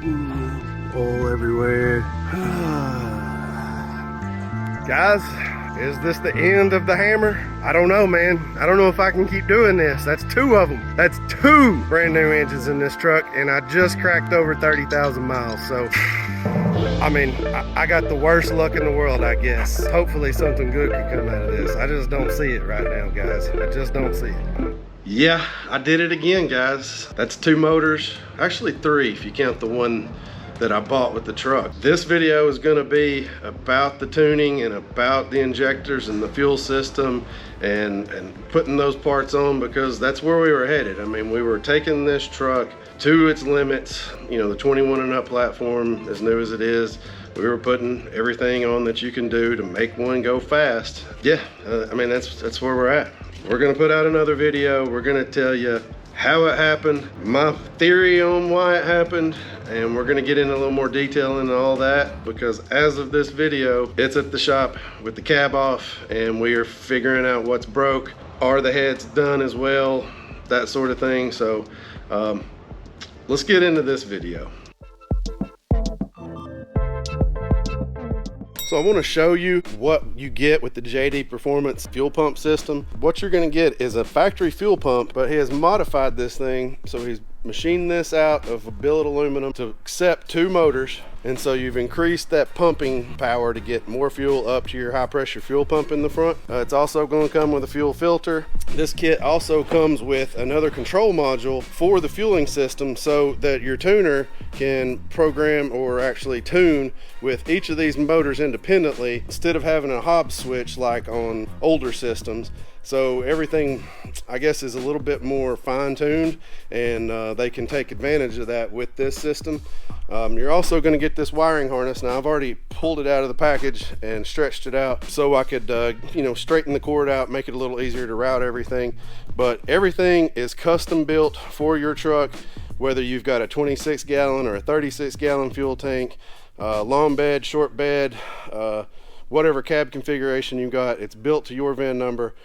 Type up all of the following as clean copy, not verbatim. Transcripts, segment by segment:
Oil everywhere. Guys, is this the end of the hammer? I don't know, man. I don't know if I can keep doing this. That's 2 of them. That's 2 brand new engines in this truck, and I just cracked over 30,000 miles. So, I mean, I got the worst luck in the world, I guess. Hopefully something good could come out of this. I just don't see it right now, guys. I just don't see it. Yeah, I did it again, guys. That's 2 motors. Actually 3 if you count the one that I bought with the truck. This video is gonna be about the tuning and about the injectors and the fuel system and putting those parts on, because that's where we were headed. I mean, we were taking this truck to its limits, you know, the 21 and up platform, as new as it is. We were putting everything on that you can do to make one go fast. Yeah, I mean, that's where we're at. We're gonna put out another video. We're gonna tell you how it happened, my theory on why it happened, and we're gonna get into a little more detail into all that, because as of this video, it's at the shop with the cab off and we are figuring out what's broke. Are the heads done as well? That sort of thing. So let's get into this video. So I want to show you what you get with the JD Performance fuel pump system. What you're going to get is a factory fuel pump, but he has modified this thing. So he's machined this out of a billet aluminum to accept 2 motors. And so you've increased that pumping power to get more fuel up to your high pressure fuel pump in the front. It's also going to come with a fuel filter. This kit also comes with another control module for the fueling system, so that your tuner can program or actually tune with each of these motors independently, instead of having a Hobbs switch like on older systems. So everything, I guess, is a little bit more fine-tuned, and they can take advantage of that with this system. You're also going to get this wiring harness. Now, I've already pulled it out of the package and stretched it out so I could you know, straighten the cord out, make it a little easier to route everything. But everything is custom built for your truck, whether you've got a 26 gallon or a 36 gallon fuel tank, long bed, short bed, whatever cab configuration you got, it's built to your VIN number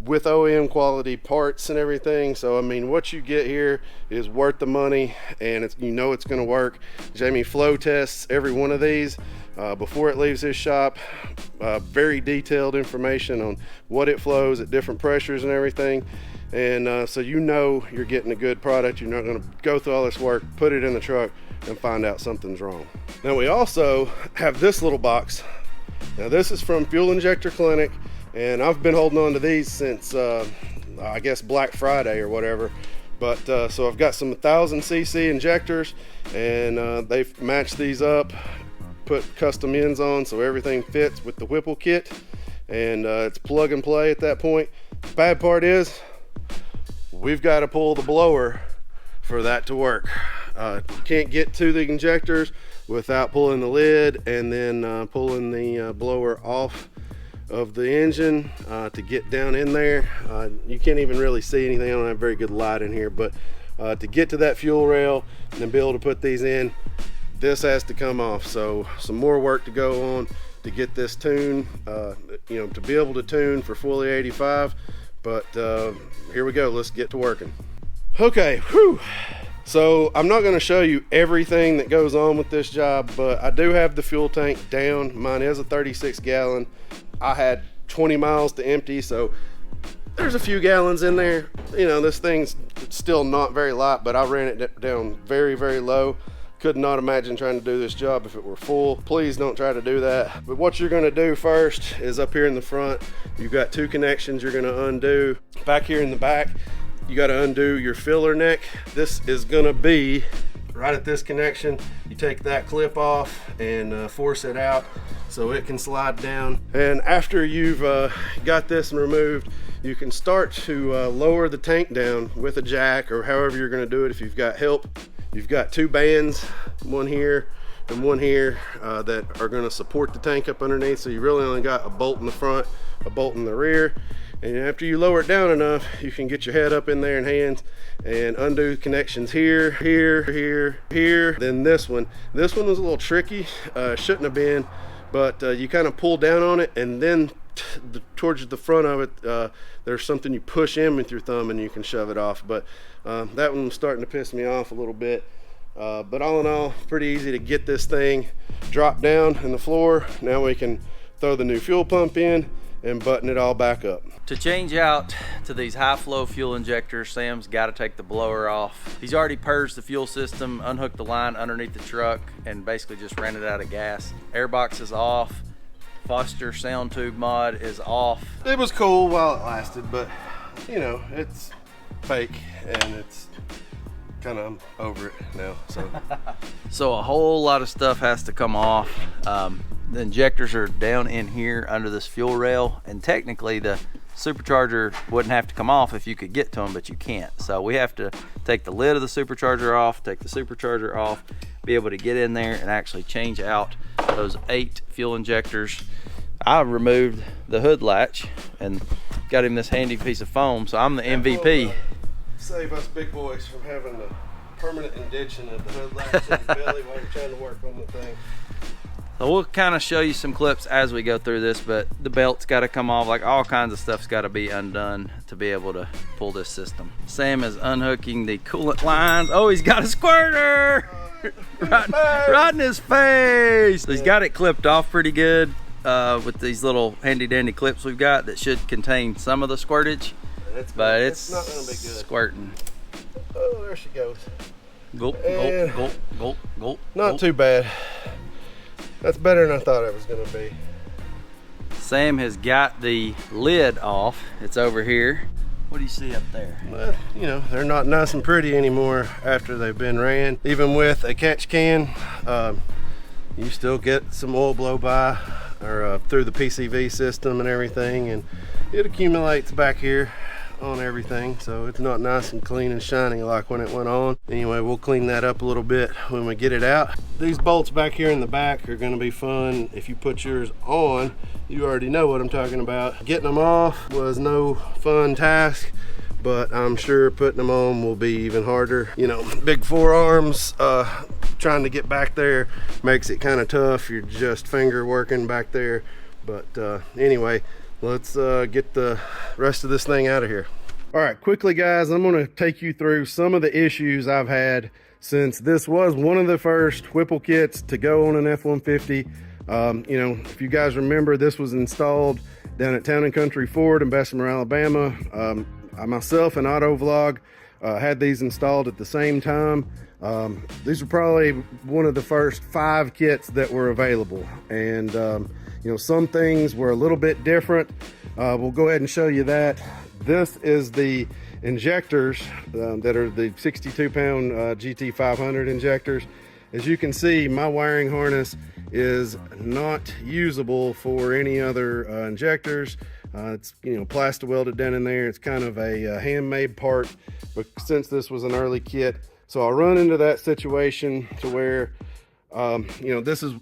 with OEM quality parts and everything. So I mean, what you get here is worth the money, and it's, you know, it's going to work. Jamie flow tests every one of these before it leaves his shop. Very detailed information on what it flows at different pressures and everything, and so you know you're getting a good product. You're not going to go through all this work, put it in the truck, and find out something's wrong. Now we also have this little box. Now this is from Fuel Injector Clinic, and I've been holding on to these since I guess Black Friday or whatever. But so I've got some 1000cc injectors, and they've matched these up, put custom ends on so everything fits with the Whipple kit, and it's plug and play at that point. The bad part is we've got to pull the blower for that to work. Can't get to the injectors without pulling the lid and then pulling the blower off of the engine to get down in there. You can't even really see anything. I don't have very good light in here, but to get to that fuel rail and be able to put these in, this has to come off. So some more work to go on to get this tuned, you know, to be able to tune for fully 85. But here we go, let's get to working. Okay, whew. So I'm not going to show you everything that goes on with this job, but I do have the fuel tank down. Mine is a 36 gallon. I had 20 miles to empty, so there's a few gallons in there. You know, this thing's still not very light, but I ran it down very, very low. Could not imagine trying to do this job if it were full. Please don't try to do that. But what you're going to do first is up here in the front, you've got 2 connections you're going to undo. Back here in the back, you got to undo your filler neck. This is going to be right at this connection. You take that clip off and force it out so it can slide down. And after you've got this removed, you can start to lower the tank down with a jack, or however you're going to do it if you've got help. You've got 2 bands, one here and one here, that are going to support the tank up underneath. So you really only got a bolt in the front, a bolt in the rear. And after you lower it down enough, you can get your head up in there and hands and undo connections here, here, here, here. Then this one was a little tricky, shouldn't have been, but you kind of pull down on it, and then towards the front of it, there's something you push in with your thumb and you can shove it off. But that one was starting to piss me off a little bit. But all in all, pretty easy to get this thing dropped down in the floor. Now we can throw the new fuel pump in and button it all back up. To change out to these high flow fuel injectors, Sam's got to take the blower off. He's already purged the fuel system, unhooked the line underneath the truck, and basically just ran it out of gas. Airbox is off. Foster sound tube mod is off. It was cool while it lasted, but you know, it's fake and it's kind of over it now. So a whole lot of stuff has to come off. The injectors are down in here under this fuel rail, and technically the supercharger wouldn't have to come off if you could get to them, but you can't. So we have to take the lid of the supercharger off, take the supercharger off, be able to get in there and actually change out those 8 fuel injectors. I removed the hood latch and got him this handy piece of foam, so I'm the MVP. Save us big boys from having the permanent indention of the hood latch in the belly while you're trying to work on the thing. So we'll kind of show you some clips as we go through this, but the belt's got to come off. Like, all kinds of stuff's got to be undone to be able to pull this system. Sam is unhooking the coolant lines. Oh, he's got a squirter right in his face. So he's got it clipped off pretty good with these little handy dandy clips we've got that should contain some of the squirtage, but it's not gonna be good. Squirting. Oh, there she goes. Gulp, gulp, gulp, gulp, gulp. Not too bad. That's better than I thought it was gonna be. Sam has got the lid off. It's over here. What do you see up there? Well, you know, they're not nice and pretty anymore after they've been ran. Even with a catch can, you still get some oil blow by or through the PCV system and everything, and it accumulates back here on everything, so it's not nice and clean and shiny like when it went on. Anyway, we'll clean that up a little bit when we get it out. These bolts back here in the back are going to be fun. If you put yours on, you already know what I'm talking about. Getting them off was no fun task, but I'm sure putting them on will be even harder. You know, big forearms, trying to get back there makes it kind of tough. You're just finger working back there. But anyway, let's get the rest of this thing out of here. All right, quickly guys, I'm gonna take you through some of the issues I've had since this was one of the first Whipple kits to go on an F-150. You know, if you guys remember, this was installed down at Town & Country Ford in Bessemer, Alabama. I myself and Auto Vlog had these installed at the same time. These were probably one of the first 5 kits that were available, and you know, some things were a little bit different. We'll go ahead and show you that. This is the injectors that are the 62-pound GT500 injectors. As you can see, my wiring harness is not usable for any other injectors. It's, you know, plastic welded down in there. It's kind of a handmade part, but since this was an early kit, so I'll run into that situation to where you know, this is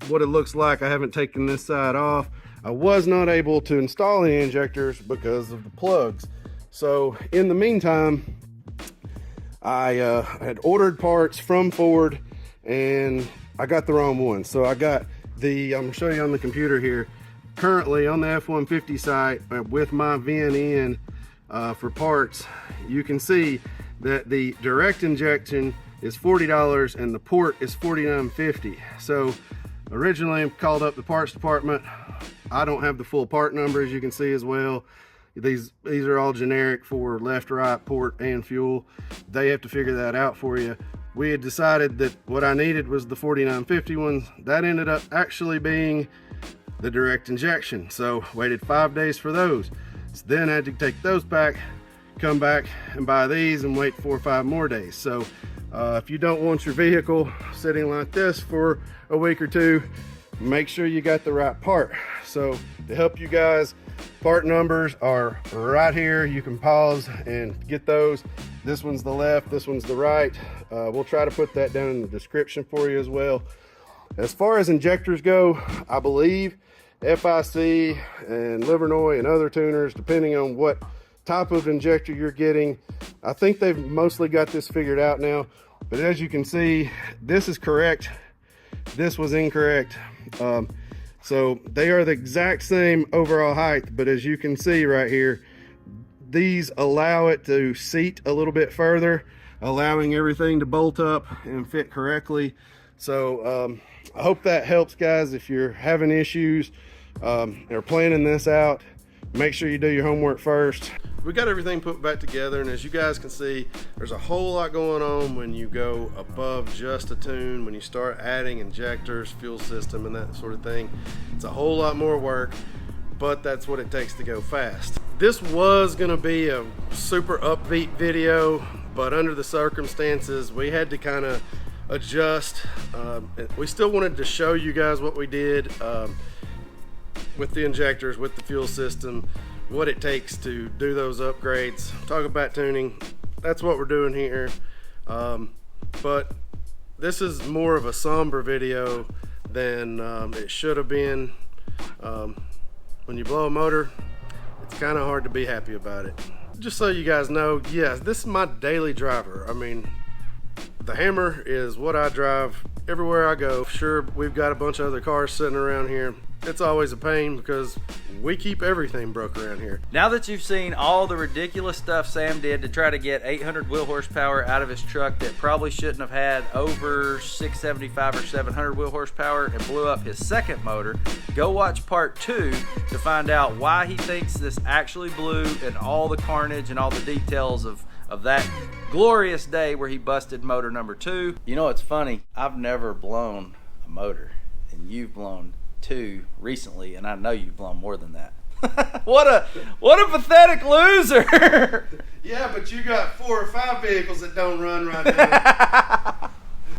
what it looks like. I haven't taken this side off. I was not able to install any injectors because of the plugs. So in the meantime, I had ordered parts from Ford and I got the wrong one. So I got the, I'm gonna show you on the computer here, currently on the F-150 site with my VIN in for parts, you can see that the direct injection is $40 and the port is $49.50. So originally I called up the parts department. I don't have the full part number, as you can see as well. These are all generic for left, right, port, and fuel. They have to figure that out for you. We had decided that what I needed was the $49.50 ones. That ended up actually being the direct injection. So waited 5 days for those. So then I had to take those back, come back and buy these and wait 4 or 5 more days. So if you don't want your vehicle sitting like this for a week or two, make sure you got the right part. So to help you guys, part numbers are right here. You can pause and get those. This one's the left, this one's the right. We'll try to put that down in the description for you as well. As far as injectors go, I believe FIC and Livernois and other tuners, depending on what type of injector you're getting, I think they've mostly got this figured out now. But as you can see, this is correct, this was incorrect. So they are the exact same overall height, but as you can see right here, these allow it to seat a little bit further. allowing everything to bolt up and fit correctly. So I hope that helps, guys. If you're having issues or planning this out, make sure you do your homework first. We got everything put back together, and as you guys can see, there's a whole lot going on when you go above just a tune, when you start adding injectors, fuel system, and that sort of thing. It's a whole lot more work, but that's what it takes to go fast. This was gonna be a super upbeat video, but under the circumstances, we had to kind of adjust. We still wanted to show you guys what we did with the injectors, with the fuel system, what it takes to do those upgrades, talk about tuning. That's what we're doing here. But this is more of a somber video than it should have been. When you blow a motor, it's kind of hard to be happy about it. Just so you guys know, yes, this is my daily driver. I mean, the Hammer is what I drive everywhere I go. Sure, we've got a bunch of other cars sitting around here. It's always a pain because we keep everything broke around here. Now that you've seen all the ridiculous stuff Sam did to try to get 800 wheel horsepower out of his truck that probably shouldn't have had over 675 or 700 wheel horsepower and blew up his second motor, go watch part 2 to find out why he thinks this actually blew and all the carnage and all the details of that glorious day where he busted motor number 2. You know, it's funny, I've never blown a motor, and you've blown 2 recently, and I know you've blown more than that. What a pathetic loser. Yeah, but you got 4 or 5 vehicles that don't run right now.